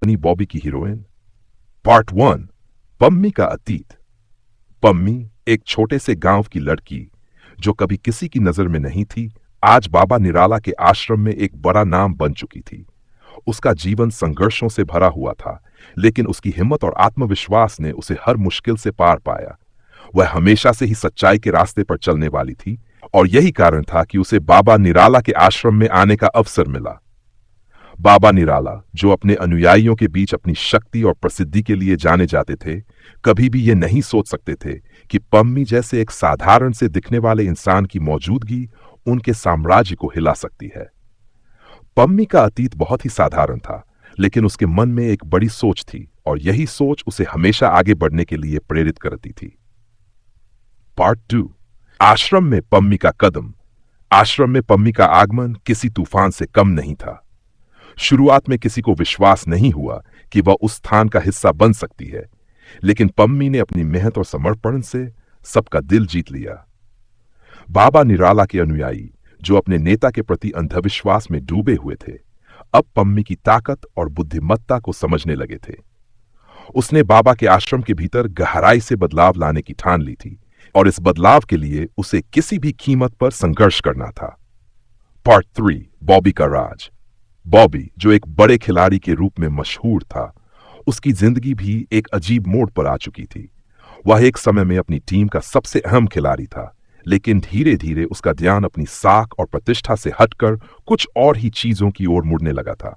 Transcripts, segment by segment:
बनी बॉबी की heroine. Part 1, Pammi का अतीत। पम्मी एक छोटे से गांव की लड़की जो कभी किसी की नजर में नहीं थी, आज बाबा निराला के आश्रम में एक बड़ा नाम बन चुकी थी। उसका जीवन संघर्षों से भरा हुआ था, लेकिन उसकी हिम्मत और आत्मविश्वास ने उसे हर मुश्किल से पार पाया। वह हमेशा से ही सच्चाई के रास्ते पर चलने वाली थी और यही कारण था कि उसे बाबा निराला के आश्रम में आने का अवसर मिला। बाबा निराला, जो अपने अनुयायियों के बीच अपनी शक्ति और प्रसिद्धि के लिए जाने जाते थे, कभी भी ये नहीं सोच सकते थे कि पम्मी जैसे एक साधारण से दिखने वाले इंसान की मौजूदगी उनके साम्राज्य को हिला सकती है। पम्मी का अतीत बहुत ही साधारण था, लेकिन उसके मन में एक बड़ी सोच थी और यही सोच उसे हमेशा आगे बढ़ने के लिए प्रेरित करती थी। पार्ट 2, आश्रम में पम्मी का कदम। आश्रम में पम्मी का आगमन किसी तूफान से कम नहीं था। शुरुआत में किसी को विश्वास नहीं हुआ कि वह उस स्थान का हिस्सा बन सकती है, लेकिन पम्मी ने अपनी मेहनत और समर्पण से सबका दिल जीत लिया। बाबा निराला के अनुयायी, जो अपने नेता के प्रति अंधविश्वास में डूबे हुए थे, अब पम्मी की ताकत और बुद्धिमत्ता को समझने लगे थे। उसने बाबा के आश्रम के भीतर गहराई से बदलाव लाने की ठान ली थी और इस बदलाव के लिए उसे किसी भी कीमत पर संघर्ष करना था। पार्ट 3, बॉबी का राज। बॉबी, जो एक बड़े खिलाड़ी के रूप में मशहूर था, उसकी जिंदगी भी एक अजीब मोड़ पर आ चुकी थी। वह एक समय में अपनी टीम का सबसे अहम खिलाड़ी था, लेकिन धीरे धीरे उसका ध्यान अपनी साख और प्रतिष्ठा से हटकर कुछ और ही चीजों की ओर मुड़ने लगा था।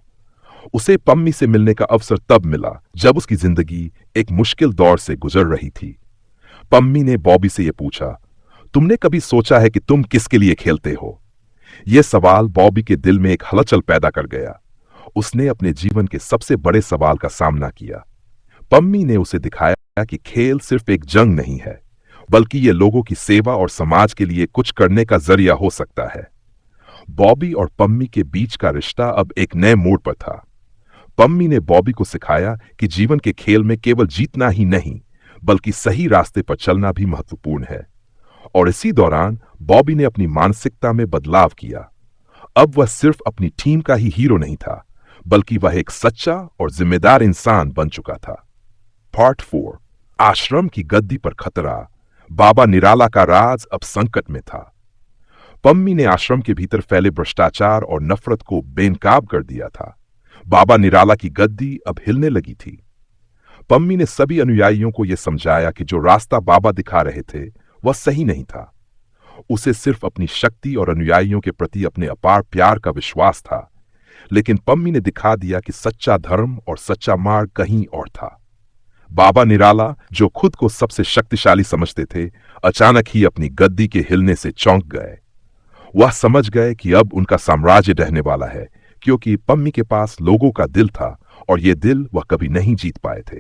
उसे पम्मी से मिलने का अवसर तब मिला जब उसकी जिंदगी एक मुश्किल दौर से गुजर रही थी। पम्मी ने बॉबी से यह पूछा, तुमने कभी सोचा है कि तुम किसके लिए खेलते हो? यह सवाल बॉबी के दिल में एक हलचल पैदा कर गया। उसने अपने जीवन के सबसे बड़े सवाल का सामना किया। पम्मी ने उसे दिखाया कि खेल सिर्फ एक जंग नहीं है, बल्कि यह लोगों की सेवा और समाज के लिए कुछ करने का जरिया हो सकता है। बॉबी और पम्मी के बीच का रिश्ता अब एक नए मोड़ पर था। पम्मी ने बॉबी को सिखाया कि जीवन के खेल में केवल जीतना ही नहीं, बल्कि सही रास्ते पर चलना भी महत्वपूर्ण है। और इसी दौरान बॉबी ने अपनी मानसिकता में बदलाव किया। अब वह सिर्फ अपनी टीम का ही हीरो नहीं था, बल्कि वह एक सच्चा और जिम्मेदार इंसान बन चुका था। पार्ट 4, आश्रम की गद्दी पर खतरा। बाबा निराला का राज अब संकट में था। पम्मी ने आश्रम के भीतर फैले भ्रष्टाचार और नफरत को बेनकाब कर दिया था। बाबा निराला की गद्दी अब हिलने लगी थी। पम्मी ने सभी अनुयायियों को यह समझाया कि जो रास्ता बाबा दिखा रहे थे वह सही नहीं था। उसे सिर्फ अपनी शक्ति और अनुयायियों के प्रति अपने अपार प्यार का विश्वास था, लेकिन पम्मी ने दिखा दिया कि सच्चा धर्म और सच्चा मार्ग कहीं और था। बाबा निराला, जो खुद को सबसे शक्तिशाली समझते थे, अचानक ही अपनी गद्दी के हिलने से चौंक गए। वह समझ गए कि अब उनका साम्राज्य ढहने वाला है, क्योंकि पम्मी के पास लोगों का दिल था और यह दिल वह कभी नहीं जीत पाए थे।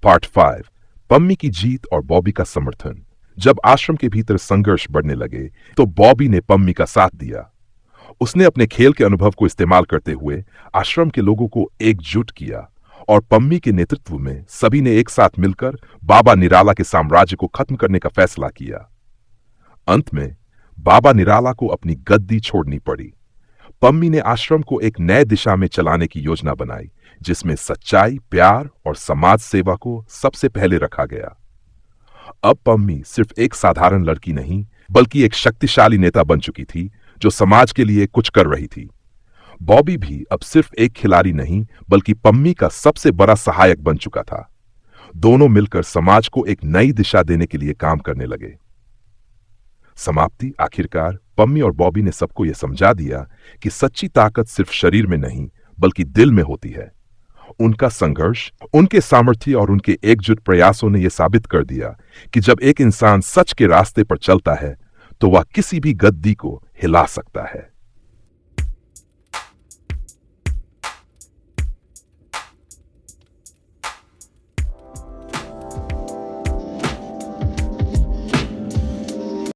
पार्ट 5, पम्मी की जीत और बॉबी का समर्थन। जब आश्रम के भीतर संघर्ष बढ़ने लगे तो बॉबी ने पम्मी का साथ दिया। उसने अपने खेल के अनुभव को इस्तेमाल करते हुए आश्रम के लोगों को एकजुट किया और पम्मी के नेतृत्व में सभी ने एक साथ मिलकर बाबा निराला के साम्राज्य को खत्म करने का फैसला किया। अंत में बाबा निराला को अपनी गद्दी छोड़नी पड़ी। पम्मी ने आश्रम को एक नए दिशा में चलाने की योजना बनाई, जिसमें सच्चाई, प्यार और समाज सेवा को सबसे पहले रखा गया। अब पम्मी सिर्फ एक साधारण लड़की नहीं, बल्कि एक शक्तिशाली नेता बन चुकी थी जो समाज के लिए कुछ कर रही थी। बॉबी भी अब सिर्फ एक खिलाड़ी नहीं, बल्कि पम्मी का सबसे बड़ा सहायक बन चुका था। दोनों मिलकर समाज को एक नई दिशा देने के लिए काम करने लगे। समाप्ति। आखिरकार पम्मी और बॉबी ने सबको यह समझा दिया कि सच्ची ताकत सिर्फ शरीर में नहीं, बल्कि दिल में होती है। उनका संघर्ष, उनके सामर्थ्य और उनके एकजुट प्रयासों ने यह साबित कर दिया कि जब एक इंसान सच के रास्ते पर चलता है तो वह किसी भी गद्दी को हिला सकता है।